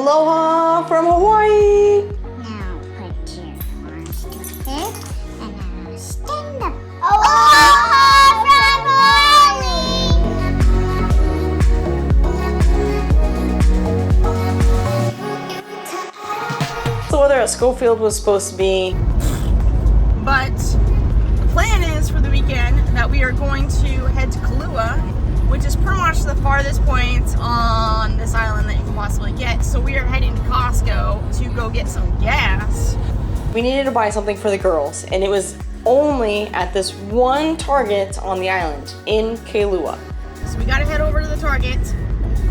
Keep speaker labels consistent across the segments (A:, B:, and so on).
A: Aloha from Hawaii.
B: Now put your arms to this and now stand up. Aloha from Hawaii.
A: The weather at Schofield was supposed to be,
C: but the plan is for the weekend that we are going to head to Kailua, which is pretty much the farthest point on this island that you can possibly get. So we are heading to Costco to go get some gas.
A: we needed to buy something for the girls, and it was only at this one Target on the island in Kailua.
C: So we gotta head over to the Target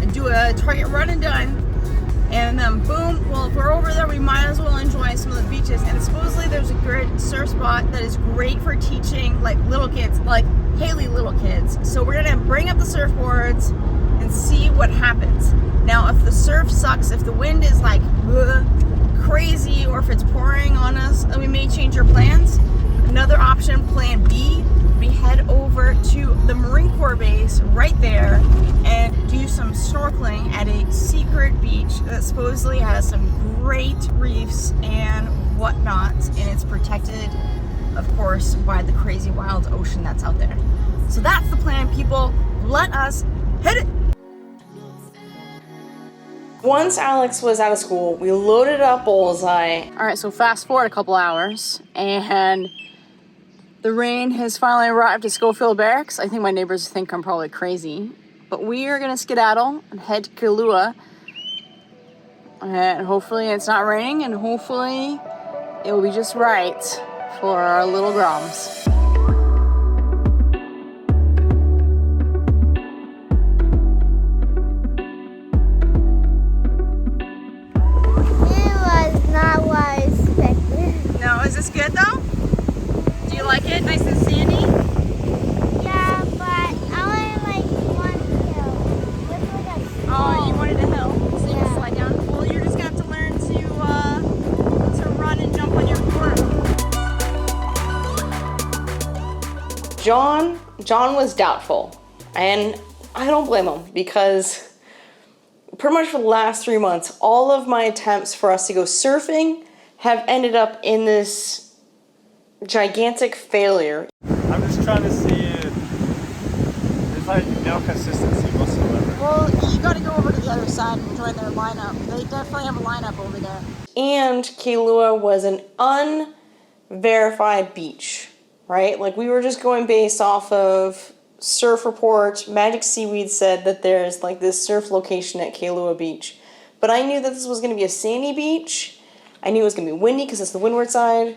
C: and do a Target run and done. And then boom, well, if we're over there, we might as well enjoy some of the beaches. And supposedly there's a great surf spot that is great for teaching like little kids, like Haley little kids. So we're gonna bring up the surfboards and see what happens. Now, if the surf sucks, if the wind is like crazy, or if it's pouring on us, then we may change our plans. Another option, plan B, we head over to the Marine Corps base right there and do some snorkeling at a secret beach that supposedly has some great reefs and whatnot, and it's protected, of course, by the crazy wild ocean that's out there. So that's the plan, people. Let us hit it.
A: Once Alex was out of school, we loaded up Bullseye.
C: All right, so fast forward a couple hours, and the rain has finally arrived at Schofield Barracks. I think my neighbors think I'm probably crazy, but we are gonna skedaddle and head to Kailua, and hopefully it's not raining, and hopefully it will be just right for our little groms. Is this good though? Do you like it? Nice and sandy?
B: Yeah, but I only like one hill.
C: Oh, you wanted a hill? So you can slide down? Well, you're just gonna have to learn to run and jump on your board.
A: John was doubtful, and I don't blame him, because pretty much for the last 3 months, all of my attempts for us to go surfing have ended up in this gigantic failure.
D: I'm just trying to see if there's like no consistency whatsoever.
C: Well, you gotta go over to the other side and join their lineup. They definitely have a lineup over there.
A: And Kailua was an unverified beach, right? Like, we were just going based off of surf report. Magic Seaweed said that there's like this surf location at Kailua Beach. But I knew that this was gonna be a sandy beach. I knew it was going to be windy because it's the windward side.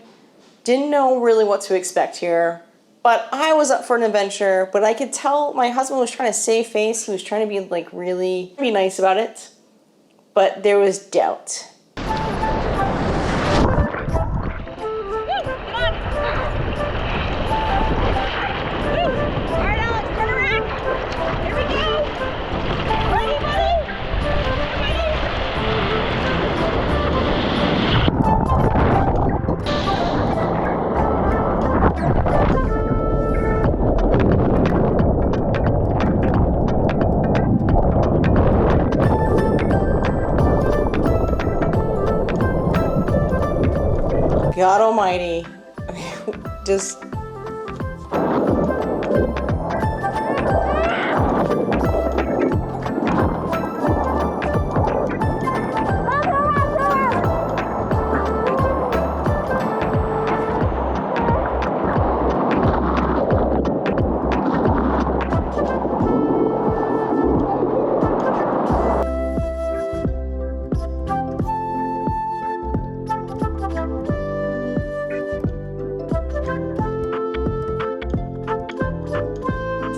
A: Didn't know really what to expect here. But I was up for an adventure. But I could tell my husband was trying to save face. He was trying to be like really nice about it. But there was doubt. God almighty, just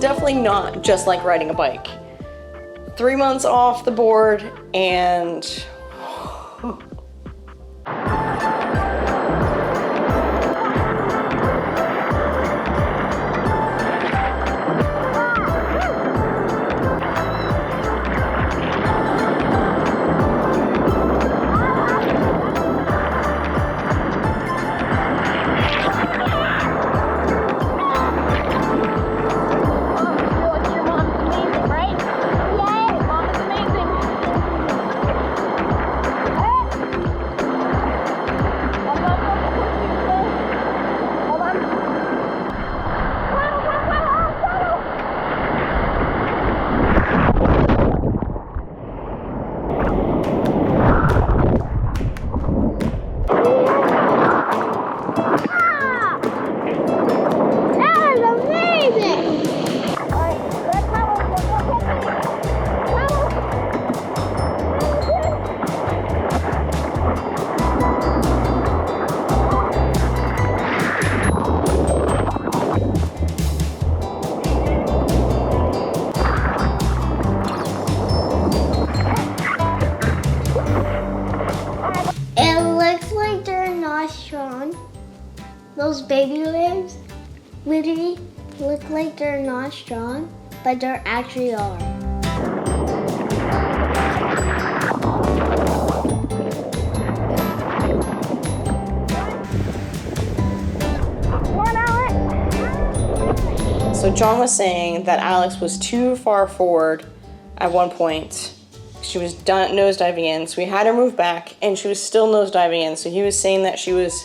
A: definitely not just like riding a bike. 3 months off the board, and
B: strong. Those baby waves literally look like they're not strong, but they actually are.
A: So John was saying that Alex was too far forward at one point. She was nosediving in, so we had her move back, and she was still nosediving in. So he was saying that she was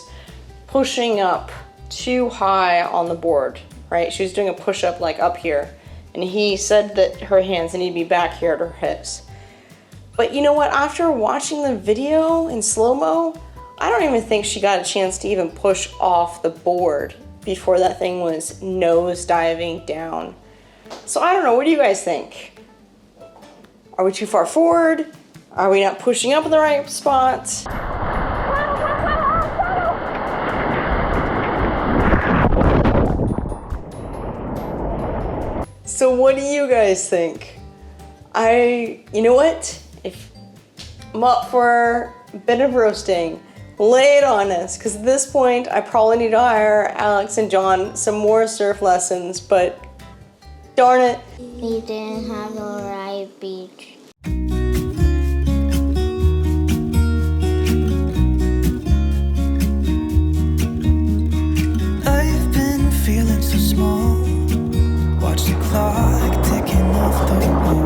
A: pushing up too high on the board, right? She was doing a push-up like up here. And he said that her hands need to be back here at her hips. But you know what? After watching the video in slow-mo, I don't even think she got a chance to even push off the board before that thing was nose diving down. So I don't know, what do you guys think? Are we too far forward? Are we not pushing up in the right spot? So what do you guys think? You know what? If I'm up for a bit of roasting, lay it on us, because at this point I probably need to hire Alex and John some more surf lessons, but darn it.
B: We didn't have the right beach.
E: I've been feeling so small. Watch the clock ticking off the wall.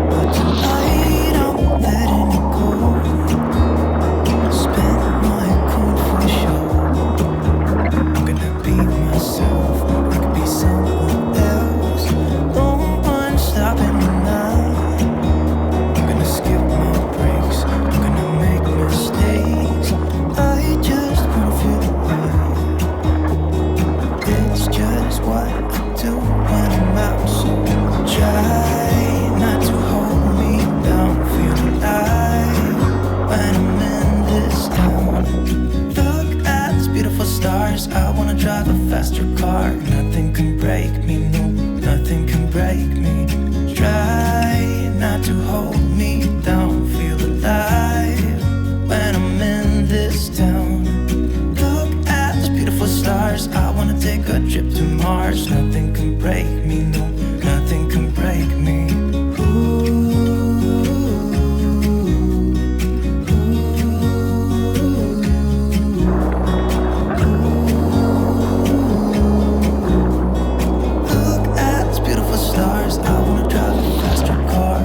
E: But tonight I'm letting it go. Spend my coin for sure. I'm gonna be myself. I could be someone else. No one's stopping me now. I'm gonna skip my breaks. I'm gonna make mistakes. I just wanna feel the way. It's just what I do when I'm out. So try not to hold me down. Feel alive when I'm in this town. Look at these beautiful stars. I wanna drive a faster car. Nothing can break me, no, nothing can break me. Try not to hold me down. Feel alive when I'm in this town. Look at these beautiful stars. I wanna take a trip to Mars. Nothing can break me, no, nothing can break me. Look at these beautiful stars. I wanna drive a faster car.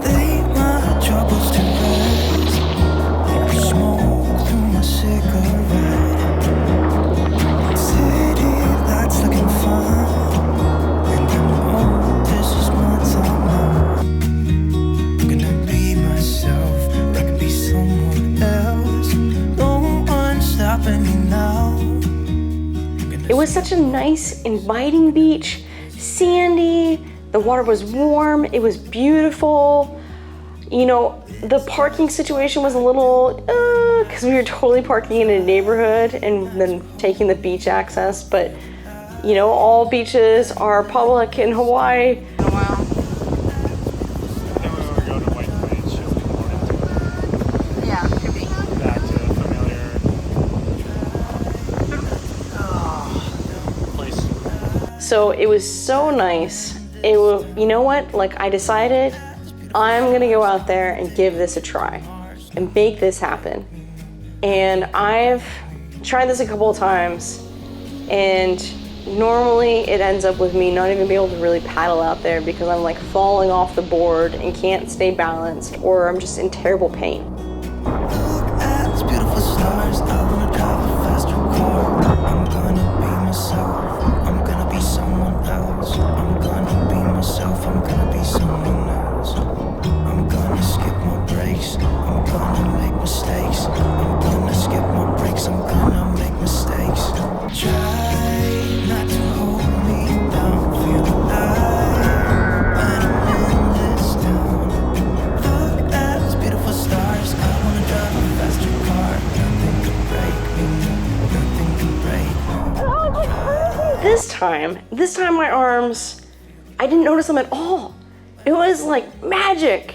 E: Lay my troubles to rest. Smoke through my cigarette. City lights looking fun. And I know this is my time now. I'm gonna be myself. I can be someone else. No one's stopping me now.
A: It was such a nice, inviting beach, sandy, the water was warm, it was beautiful. You know, the parking situation was a little, because we were totally parking in a neighborhood and then taking the beach access, but you know, all beaches are public in Hawaii.
C: Wow.
D: I think when we go to White Plains, she'll be more into it.
C: Yeah, could be.
D: Back to the familiar place.
A: So it was so nice. It was, you know what, like I decided I'm gonna go out there and give this a try and make this happen. And I've tried this a couple of times, and normally it ends up with me not even being able to really paddle out there because I'm like falling off the board and can't stay balanced, or I'm just in terrible pain.
E: Look at these beautiful stars. I wanna drive a faster car. I'm gonna be myself. I'm gonna be someone else. I'm gonna be myself. I'm gonna be someone else. I'm gonna skip my breaks. I'm gonna make mistakes. I'm gonna skip my breaks. I'm gonna make mistakes. Try not to hold me down. Feel alive when I'm in this town. Look at these beautiful stars. I wanna drive a faster car. Nothing can break me. Nothing can break me.
A: This time my arms, I didn't notice them at all. It was like magic.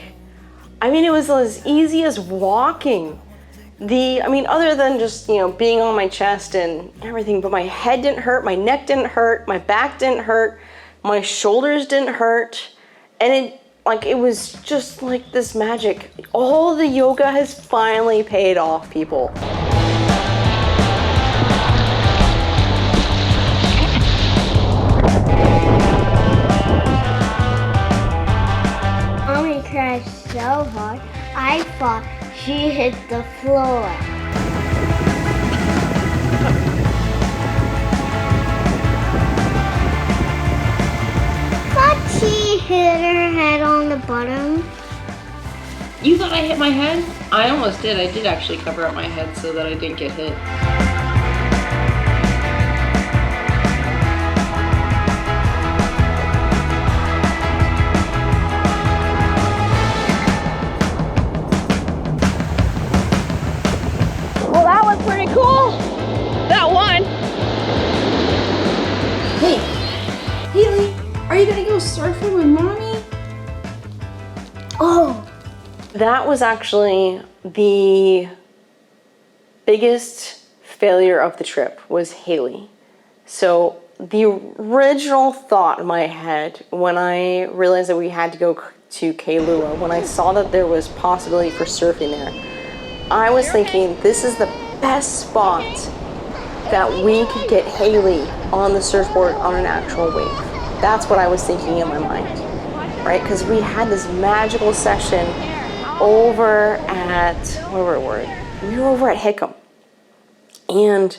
A: I mean, it was as easy as walking. Other than just, being on my chest and everything, but my head didn't hurt, my neck didn't hurt, my back didn't hurt, my shoulders didn't hurt. And it was just like this magic. All the yoga has finally paid off, people.
B: Mommy crashed so hard, I thought she hit the floor. But she hit her head on the bottom.
C: You thought I hit my head? I almost did. I did actually cover up my head so that I didn't get hit. Well, that was pretty cool. That one. Hey, Haley, are you gonna go surfing with Mommy?
B: Oh,
A: That was actually the biggest failure of the trip, was Haley. So the original thought in my head when I realized that we had to go to Kailua, when I saw that there was possibility for surfing there, I was thinking this is the best spot that we could get Haley on the surfboard on an actual wave. That's what I was thinking in my mind, right? Because we had this magical session over at, where were we? We were over at Hickam. And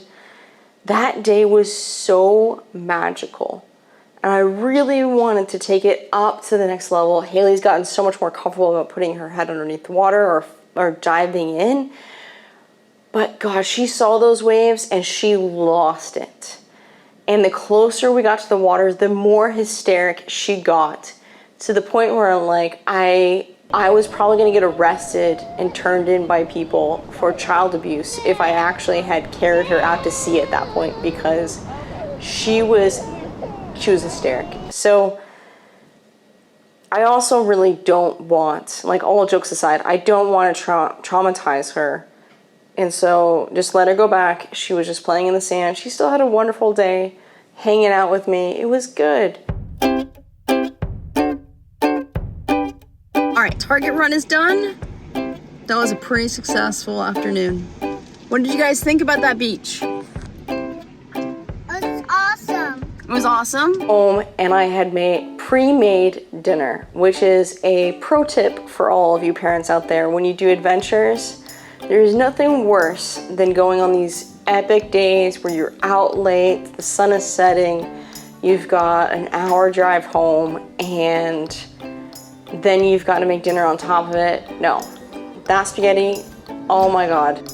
A: that day was so magical. And I really wanted to take it up to the next level. Haley's gotten so much more comfortable about putting her head underneath the water or diving in. But gosh, she saw those waves and she lost it. And the closer we got to the water, the more hysteric she got, to the point where I was probably gonna get arrested and turned in by people for child abuse if I actually had carried her out to sea at that point, because she was hysteric. So I also really don't want, all jokes aside, I don't want to traumatize her. And so just let her go back. She was just playing in the sand. She still had a wonderful day hanging out with me. It was good.
C: All right, Target run is done. That was a pretty successful afternoon. What did you guys think about that beach?
B: it's awesome.
C: It was awesome.
A: Home, and I had made pre-made dinner, which is a pro tip for all of you parents out there. When you do adventures, there's nothing worse than going on these epic days where you're out late, the sun is setting, you've got an hour drive home, and then you've got to make dinner on top of it. No, that spaghetti, oh my God.